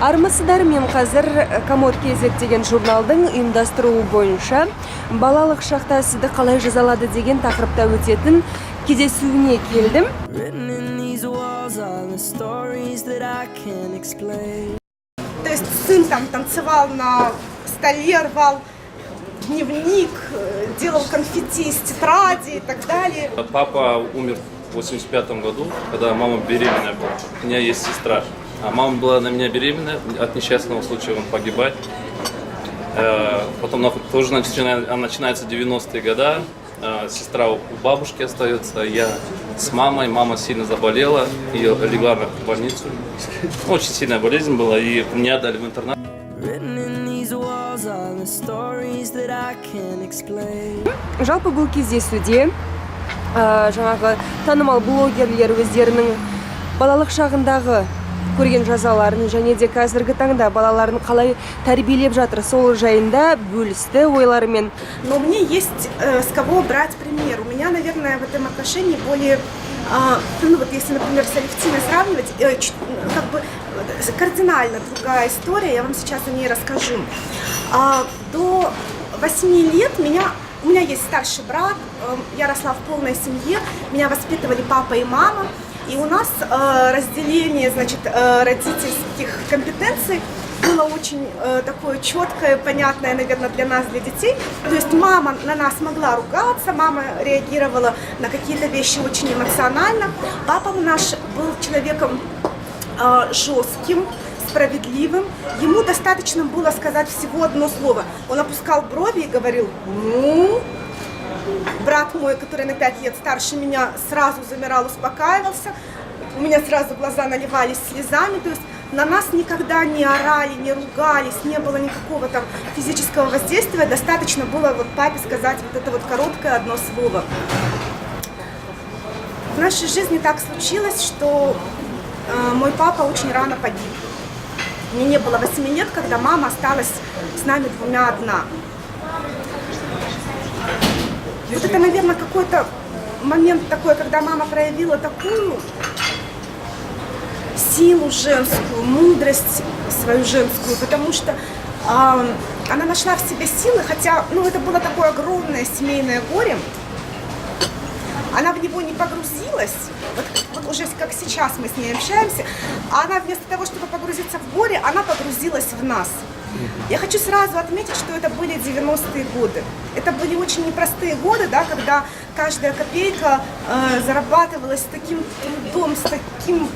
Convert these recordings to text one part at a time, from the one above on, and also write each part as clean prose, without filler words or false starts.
Армысыздар, мен қазір Комод Кезек деген журналдың ұйымдастыруы бойынша балалық шақта сізді қалай жазалады деген тақырыпта өтетін кездесуіне келдім. То есть сын там танцевал на столе, рвал дневник, делал конфетти из тетради и так далее. Папа умер в 85 году, когда мама беременная была. У меня есть сестра. А мама была на меня беременная, от несчастного случая он погибает. Потом тоже начинается 90-е годы. Сестра у бабушки остается, я с мамой. Мама сильно заболела, ее легла в больницу. Очень сильная болезнь была, и меня отдали в интернат. Жалпы бұл кездесуде жаңағы танымал блогерлер өздерінің балалық шағындағы көрген жазаларын және де қазіргі таңда балаларын қалай тәрбиелеп жатыр, сол жайында бөлісті ойларымен. Но мне есть с кого брать пример. У меня, наверное, в этом отношении более, ну вот если, например, с Алевтиной сравнивать, как бы кардинально другая история, я вам сейчас о ней расскажу. До 8 лет у меня есть старший брат, я росла в полной семье, меня воспитывали папа и мама. И у нас разделение, значит, родительских компетенций было очень такое четкое, понятное, наверное, для нас, для детей. То есть мама на нас могла ругаться, мама реагировала на какие-то вещи очень эмоционально. Папа наш был человеком жестким, справедливым. Ему достаточно было сказать всего одно слово. Он опускал брови и говорил «ну». Брат мой, который на 5 лет старше меня, сразу замирал, успокаивался. У меня сразу глаза наливались слезами. То есть на нас никогда не орали, не ругались, не было никакого там физического воздействия. Достаточно было вот папе сказать вот это вот короткое одно слово. В нашей жизни так случилось, что мой папа очень рано погиб. Мне не было 8 лет, когда мама осталась с нами двумя одна. Вот это, наверное, какой-то момент такой, когда мама проявила такую силу женскую, мудрость свою женскую, потому что она нашла в себе силы, хотя, ну, это было такое огромное семейное горе. Она в него не погрузилась, вот уже как сейчас мы с ней общаемся, а она вместо того, чтобы погрузиться в горе, она погрузилась в нас. Я хочу сразу отметить, что это были 90-е годы. Это были очень непростые годы, да, когда каждая копейка зарабатывалась с таким трудом, с таким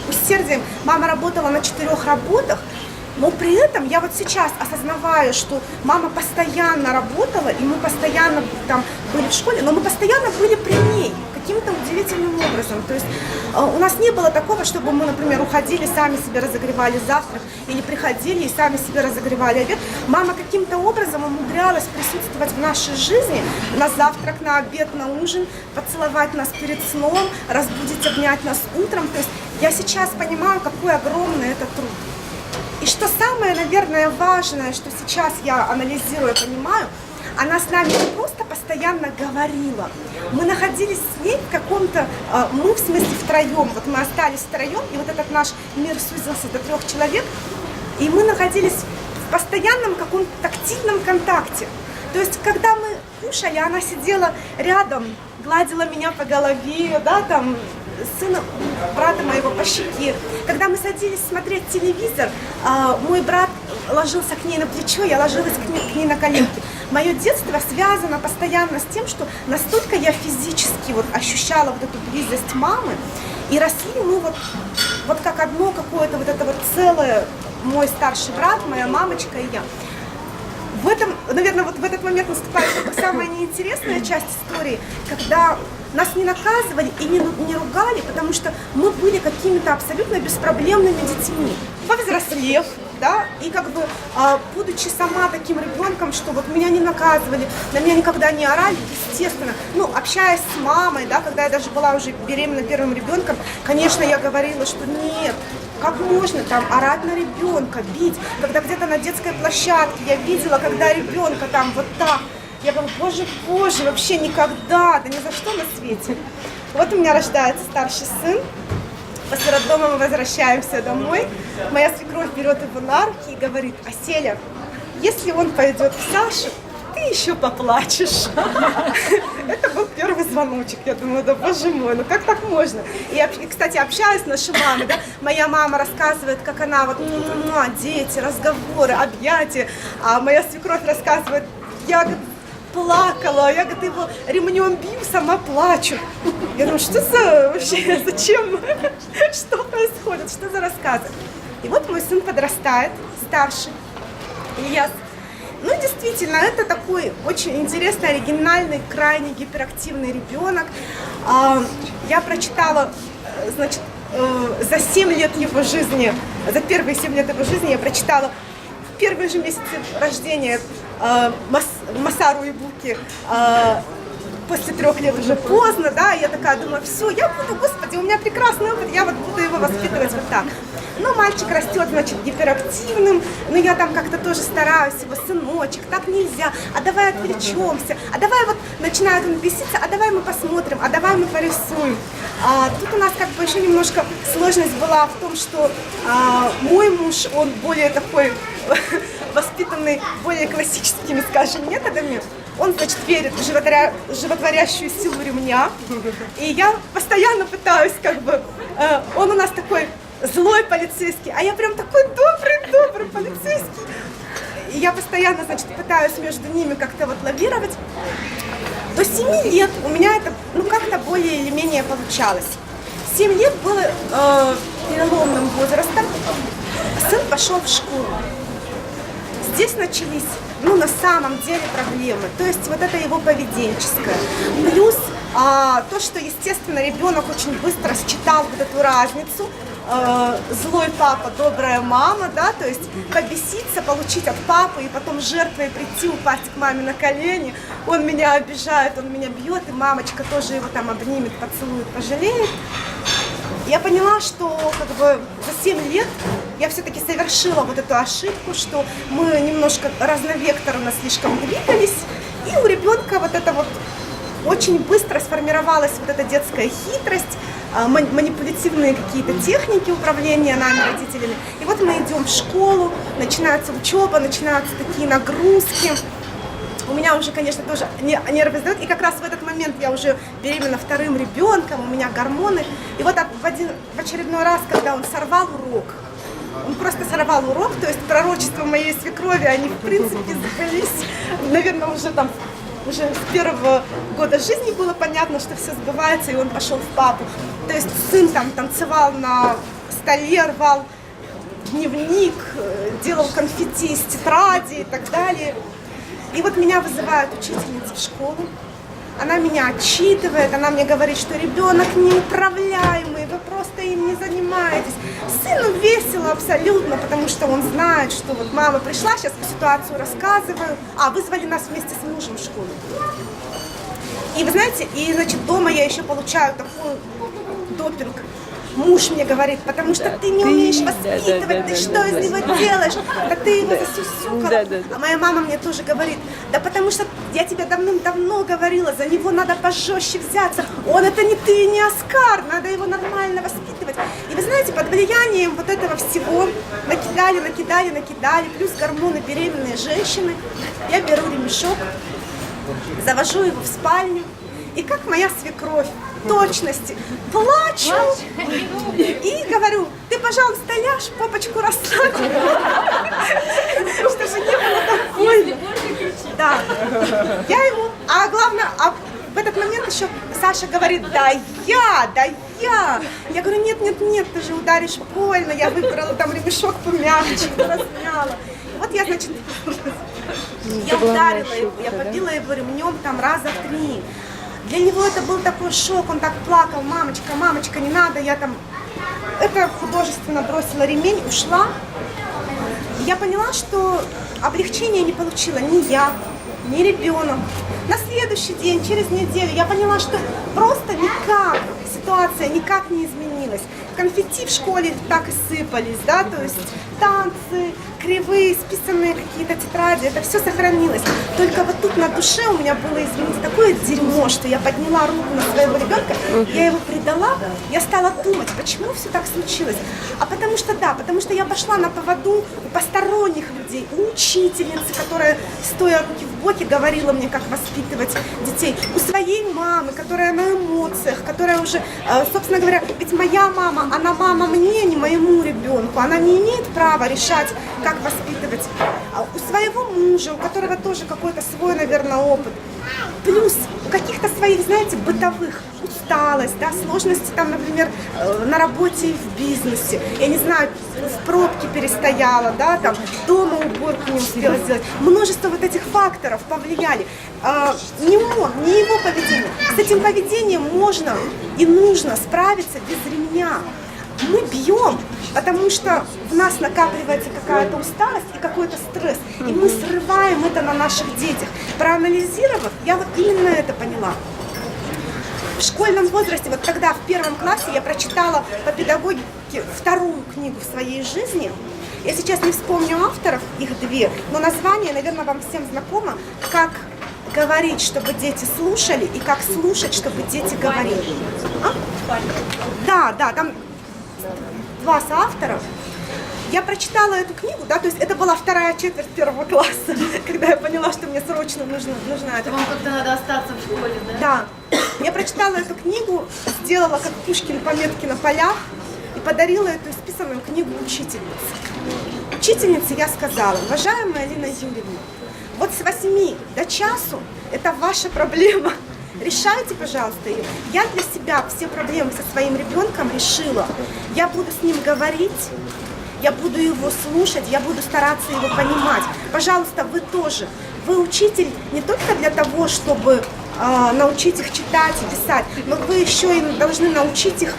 усердием. Мама работала на 4 работах, но при этом я вот сейчас осознаваю, что мама постоянно работала, и мы постоянно там были в школе, но мы постоянно были при ней каким-то удивительным образом. То есть у нас не было такого, чтобы мы, например, уходили, сами себе разогревали завтрак, или приходили и сами себе разогревали обед. Мама каким-то образом умудрялась присутствовать в нашей жизни на завтрак, на обед, на ужин, поцеловать нас перед сном, разбудить, обнять нас утром. То есть я сейчас понимаю, какой огромный это труд. И что самое, наверное, важное, что сейчас я анализирую и понимаю, она с нами не просто постоянно говорила. Мы находились с ней в каком-то, мы в смысле втроем, вот мы остались втроем, и вот этот наш мир сузился до 3 человек, и мы находились в постоянном каком-то тактильном контакте. То есть, когда мы кушали, она сидела рядом, гладила меня по голове, да, там, сына, брата моего по щеке. Когда мы садились смотреть телевизор, мой брат ложился к ней на плечо, я ложилась к ней на коленки. Мое детство связано постоянно с тем, что настолько я физически вот ощущала вот эту близость мамы, и росли мы вот как одно какое-то вот это вот целое, мой старший брат, моя мамочка и я. В этом, наверное, вот в этот момент наступает самая неинтересная часть истории, когда нас не наказывали и не ругали, потому что мы были какими-то абсолютно беспроблемными детьми. Повзрослев, да, и как бы будучи сама таким ребенком, что вот меня не наказывали, на меня никогда не орали, естественно, ну, общаясь с мамой, да, когда я даже была уже беременна первым ребенком, конечно, я говорила, что нет, как можно там орать на ребенка, бить, когда где-то на детской площадке я видела, когда ребенка там вот так, я говорю, боже, вообще никогда, да ни за что на свете. Вот у меня рождается старший сын. После роддома мы возвращаемся домой. Моя свекровь берет его на руки и говорит: Аселя, если он пойдет к Саше, ты еще поплачешь. Это был первый звоночек. Я думаю, да боже мой, ну как так можно? И, кстати, общаюсь с нашей мамой, да, моя мама рассказывает, как она вот, дети, разговоры, объятия, а моя свекровь рассказывает, я, говорит, плакала, я, говорит, его ремнем бью, сама плачу. Я думаю, что за вообще, зачем, что происходит, что за рассказы? И вот мой сын подрастает, старший, Ильяс. Ну, действительно, это такой очень интересный, оригинальный, крайне гиперактивный ребенок. Я прочитала, значит, за 7 лет его жизни, за первые 7 лет его жизни я прочитала в первые же месяцы рождения Масару и Буки. После 3 лет уже поздно, да, и я такая думаю, все, я буду, господи, у меня прекрасный опыт, я вот буду его воспитывать вот так. Но мальчик растет, значит, гиперактивным, но я там как-то тоже стараюсь его, сыночек, так нельзя, а давай отвлечемся, а давай вот начинает он беситься, а давай мы посмотрим, а давай мы порисуем. Тут у нас как бы еще немножко сложность была в том, что мой муж, он более такой воспитанный, более классическими, скажем, методами. Он, значит, верит в животворящую силу ремня, и я постоянно пытаюсь, как бы, он у нас такой злой полицейский, а я прям такой добрый полицейский. И я постоянно, значит, пытаюсь между ними как-то вот лавировать. До 7 лет у меня это, ну, как-то более или менее получалось. 7 лет было переломным возрастом. Сын пошел в школу. Здесь начались, ну, на самом деле проблемы. То есть вот это его поведенческое. Плюс то, что, естественно, ребенок очень быстро считал вот эту разницу. Злой папа, добрая мама, да, то есть побеситься, получить от папы и потом жертвой прийти, упасть к маме на колени. Он меня обижает, он меня бьет, и мамочка тоже его там обнимет, поцелует, пожалеет. Я поняла, что как бы за 7 лет я все-таки совершила вот эту ошибку, что мы немножко разновекторно слишком двигались, и у ребенка вот это вот очень быстро сформировалась вот эта детская хитрость, манипулятивные какие-то техники управления нами, родителями. И вот мы идем в школу, начинается учеба, начинаются такие нагрузки. У меня уже, конечно, тоже нервы сдают. И как раз в этот момент я уже беременна 2-м ребенком, у меня гормоны. И вот в очередной раз, когда он сорвал урок, он просто сорвал урок, то есть пророчества моей свекрови, они в принципе сбылись, наверное, уже там, уже с 1-го года жизни было понятно, что все сбывается, и он пошел в папу. То есть сын там танцевал на столе, рвал дневник, делал конфетти из тетради и так далее. И вот меня вызывает учительница в школу, она меня отчитывает, она мне говорит, что ребенок неуправляемый, вы просто им не занимаетесь. Сыну весело абсолютно, потому что он знает, что вот мама пришла, сейчас ситуацию рассказываю, вызвали нас вместе с мужем в школу. И вы знаете, и значит дома я еще получаю такой допинг. Муж мне говорит, потому что ты не умеешь воспитывать, ты что из него делаешь? Да ты его засюсюкала. А моя мама мне тоже говорит, да потому что я тебе давным-давно говорила, за него надо пожестче взяться. Он это не ты, не Оскар, надо его нормально воспитывать. И вы знаете, под влиянием вот этого всего накидали, плюс гормоны беременные женщины, я беру ремешок, завожу его в спальню, и как моя свекровь, в точности, плачу и говорю, ты, пожалуйста, ляжь, попочку расслабь, чтобы не было так больно. Да, я ему, а главное, в этот момент еще Саша говорит, да я. Я говорю, нет, ты же ударишь больно, я выбрала там ремешок помягче, размяла. Вот я, значит, я ударила его, я побила его ремнем там раза 3. Для него это был такой шок, он так плакал, мамочка, не надо, я там, это художественно бросила ремень, ушла. И я поняла, что облегчения не получила ни я, ни ребенок. На следующий день, через неделю, я поняла, что просто никак, ситуация никак не изменилась. Конфетти в школе так и сыпались, да, то есть танцы, кривые, списанные какие-то тетради, это все сохранилось. Только вот тут на душе у меня было, извините, такое дерьмо, что я подняла руку на своего ребенка, я его предала, я стала думать, почему все так случилось. А потому что, да, потому что я пошла на поводу у посторонних людей, у учительницы, которая, стоя руки в боки, говорила мне, как воспитывать детей, у своей мамы, которая на эмоциях, которая уже, собственно говоря, ведь моя мама, она мама мне, не моему ребенку, она не имеет права решать, как воспитывать. У своего мужа, у которого тоже какой-то свой, наверное, опыт. Плюс у каких-то своих, знаете, бытовых, усталость, да, сложности там, например, на работе и в бизнесе. Я не знаю, в пробке перестояла, да, там, дома уборку не успела сделать. Множество вот этих факторов повлияли. Не он, не его поведение. С этим поведением можно и нужно справиться без ремня. Мы бьем, потому что в нас накапливается какая-то усталость и какой-то стресс, и мы срываем это на наших детях. Проанализировав, я вот именно это поняла. В школьном возрасте, вот тогда в 1 классе я прочитала по педагогике 2-ю книгу в своей жизни. Я сейчас не вспомню авторов, их 2, но название, наверное, вам всем знакомо, как говорить, чтобы дети слушали, и как слушать, чтобы дети говорили. Да, там 2 соавторов. Я прочитала эту книгу, да, то есть это была 2-я четверть 1 класса, когда я поняла, что мне срочно нужна эта. Вам как-то надо остаться в школе, да? Да. Я прочитала эту книгу, сделала, как Пушкин, пометки на полях и подарила эту исписанную книгу учительнице. Учительнице я сказала: уважаемая Алина Юрьевна, вот с 8 до часу это ваша проблема. Решайте, пожалуйста, ее. Я для себя все проблемы со своим ребенком решила. Я буду с ним говорить, я буду его слушать, я буду стараться его понимать. Пожалуйста, вы тоже. Вы учитель не только для того, чтобы научить их читать и писать, но вы еще и должны научить их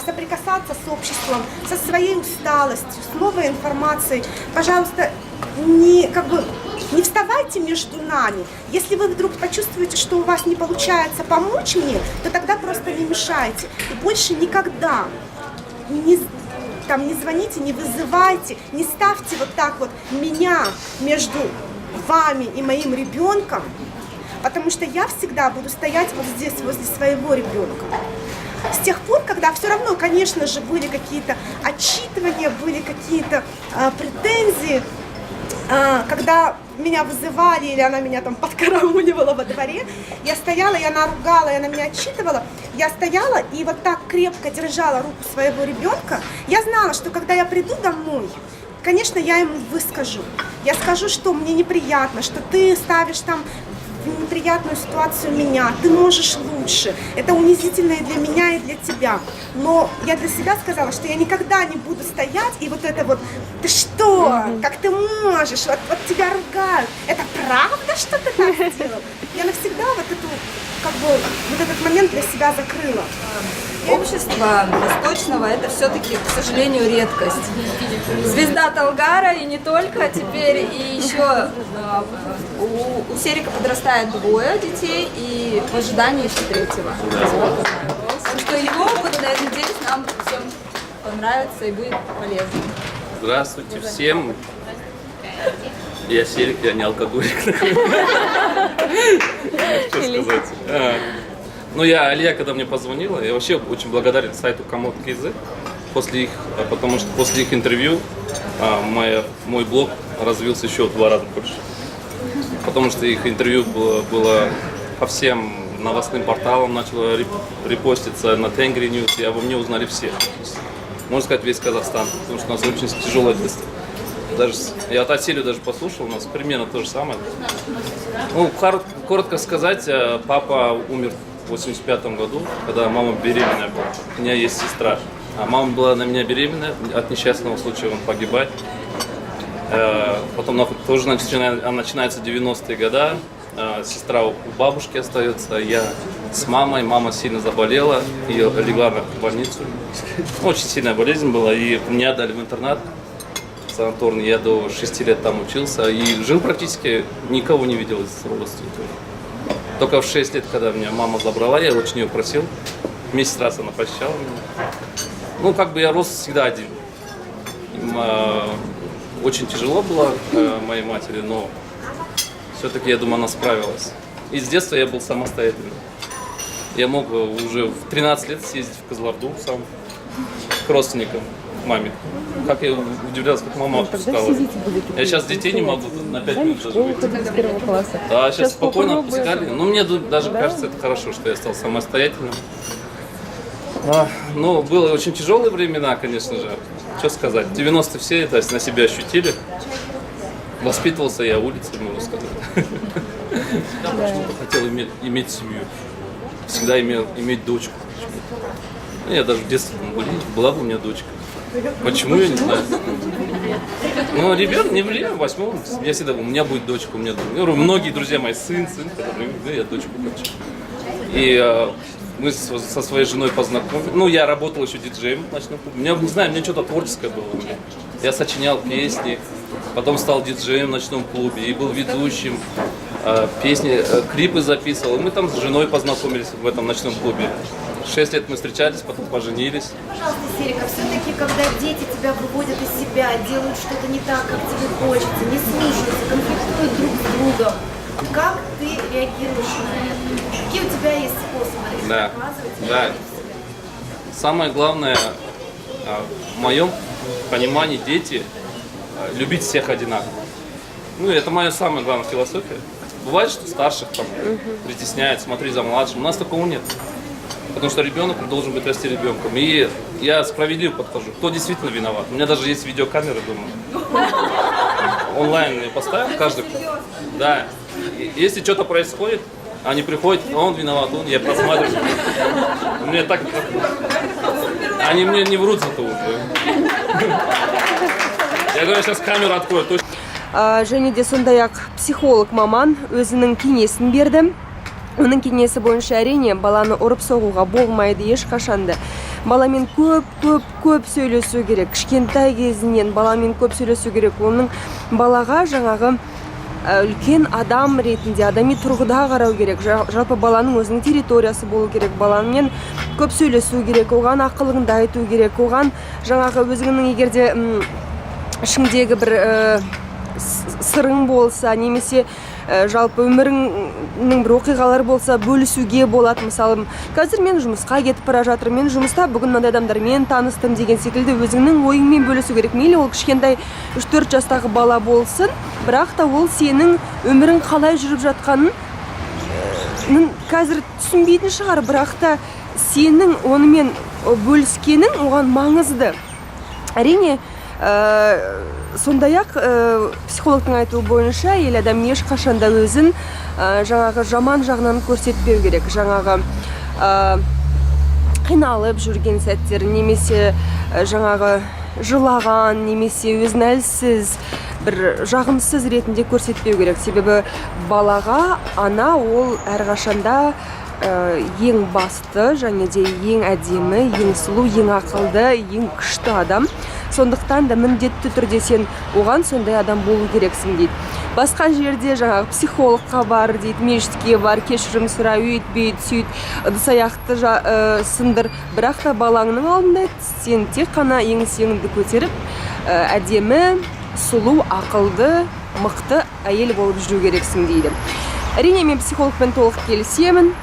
соприкасаться с обществом, со своей усталостью, с новой информацией. Пожалуйста, не вставайте между нами. Если вы вдруг почувствуете, что у вас не получается помочь мне, то тогда просто не мешайте. И больше никогда не звоните, не вызывайте, не ставьте вот так вот меня между вами и моим ребенком, потому что я всегда буду стоять вот здесь, возле своего ребенка. С тех пор, когда все равно, конечно же, были какие-то отчитывания, были какие-то претензии, когда меня вызывали или она меня там подкарауливала во дворе, я стояла, и она ругала, и она меня отчитывала, я стояла и вот так крепко держала руку своего ребенка. Я знала, что когда я приду домой, конечно, я ему выскажу. Я скажу, что мне неприятно, что ты ставишь там в неприятную ситуацию меня, ты можешь лучше. Это унизительно и для меня, и для тебя. Но я для себя сказала, что я никогда не буду стоять и вот это вот: ты что, как ты можешь, вот тебя ругают. Это правда, что ты так сделал? Я навсегда вот этот момент для себя закрыла. Общество восточного — это все-таки, к сожалению, редкость. Звезда Талгара и не только, теперь и еще у Серика подрастает 2 детей и в ожидании еще 3-го. Так что его опыт, надеюсь, нам всем понравится и будет полезным. Здравствуйте всем. Я Серик, я не алкоголик. Что сказать? Ну, Алия, когда мне позвонила, я вообще очень благодарен сайту Комод.кз, потому что после их интервью мой блог развился еще в 2 раза больше. Потому что их интервью было по всем новостным порталам, начало репоститься на Тенгри Ньюс, и обо мне узнали все. Можно сказать, весь Казахстан, потому что у нас очень тяжелое детство. Я от Аселю даже послушал, у нас примерно то же самое. Ну, коротко сказать, папа умер в 85 году, когда мама беременная была. У меня есть сестра. А мама была на меня беременная, от несчастного случая он погибает. Потом тоже начинаются 90-е годы. Сестра у бабушки остается, я с мамой. Мама сильно заболела, ее легла в больницу. Очень сильная болезнь была, и меня отдали в интернат санаторный. Я до 6 лет там учился и жил практически, никого не видел из родственников. Только в 6 лет, когда меня мама забрала, я очень ее просил. Месяц раз она посещала меня. Ну, я рос всегда один. очень тяжело было моей матери, но все-таки, я думаю, она справилась. И с детства я был самостоятельным. Я мог уже в 13 лет съездить в Кызылорду сам к родственникам, к маме. Как я удивлялся, как мама отпускала. Я сейчас детей не могу на 5 минут даже выйти. С первого класса. Да, сейчас спокойно отпускали. Но мне даже кажется, это хорошо, что я стал самостоятельным. Но было очень тяжелые времена, конечно же. Что сказать, 90-е все это на себя ощутили. Воспитывался я улицей, можно сказать. Почему-то хотел иметь семью. Всегда иметь дочку. Я даже в детстве думал, была бы у меня дочка. Почему, я не знаю. Но ребят не влияю, в 8-м. Я всегда думал, у меня будет дочка, у меня дочка. Я говорю, многие друзья мои, сын, я дочку хочу. И мы со своей женой познакомились. Ну, я работал еще диджеем в ночном клубе. Не знаю, у меня что-то творческое было. Я сочинял песни, потом стал диджеем в ночном клубе и был ведущим. Песни, клипы записывал. И мы там с женой познакомились в этом ночном клубе. 6 лет мы встречались, потом поженились. Пожалуйста, Серика, все-таки, когда дети тебя выводят из себя, делают что-то не так, как тебе хочется, не слушаются, конфликтуют друг с другом, как ты реагируешь на это? Какие у тебя есть способы показывать? Да. Самое главное, в моем понимании, дети любить всех одинаково. Ну, это моя самая главная философия. Бывает, что старших там притесняют, смотри за младшим. У нас такого нет. Потому что ребенок должен быть расти ребенком. И я справедливо подхожу. Кто действительно виноват? У меня даже есть видеокамеры дома. Онлайн я поставил каждый. Да. Если что-то происходит, они приходят, он виноват, я просматриваю. Мне так... Они мне не врут зато уже. Я говорю, сейчас камеру открою. Және де сондай-ақ психолог маман өзінің кеңесін берді. Оның кеңесі бойынша әрине баланы ұрып соғуға болмайды ешқашанды. Баламен көп сөйлесу керек. Кішкентай кезінен баламен көп сөйлесу керек. Оның балаға жаңағы үлкен адам ретінде, адами тұрғыда қарау керек. Жалпы баланың өзінің территориясы болу керек. Баламен көп сөйлесу керек. Оған ақылыңды айту керек. Оған жаңағы өзіңнің егерде ішіңдегі бір сырың болса, немесе жалпы өміріңнің бір оқиғалар болса бөлісуге болады. Мысалы, қазір мен жұмысқа кетіп бара жатырмын, мен жұмыста бүгін мынандай адамдармен таныстым деген секілді өзіңнің ойыңмен бөлісу керек. Мейлі ол кішкентай 3-4 жастағы бала болсын, бірақ та ол сенің өмірің қалай жүріп жатқанын қазір түсінбейтін шығар, бірақ та сенің онымен бөліскенің оған маңызды. Әрине, сондай-ақ психологтың айтуы бойынша ел адам ешқашанда өзін жаңағы жаман жағынан көрсетпеу керек. Жаңағы қиналып жүрген сәттер, немесе жаңағы жылаған, немесе өзін әлсіз, бір жағымсыз ретінде көрсетпеу керек. Себебі балаға ана ол әрқашанда ең басты, және де ең әдемі, ең сұлу, ең ақылды, ең күшті адам. Сондықтан да міндетті түрде сен оған сондай адам болу керексің дейді. Басқа жерде жаңағы психологқа бар дейді, мешітке бар, кешірім сұра, үйт, бейт, сүйт, ыдыс-аяқты сындыр. Бірақ та балаңның алдында сен тек қана еңсеңді көтеріп, әдемі, сұлу, ақылды, мықты әйел болып жүру керексің дейді. Әрине, мен психологпен толық келісемін.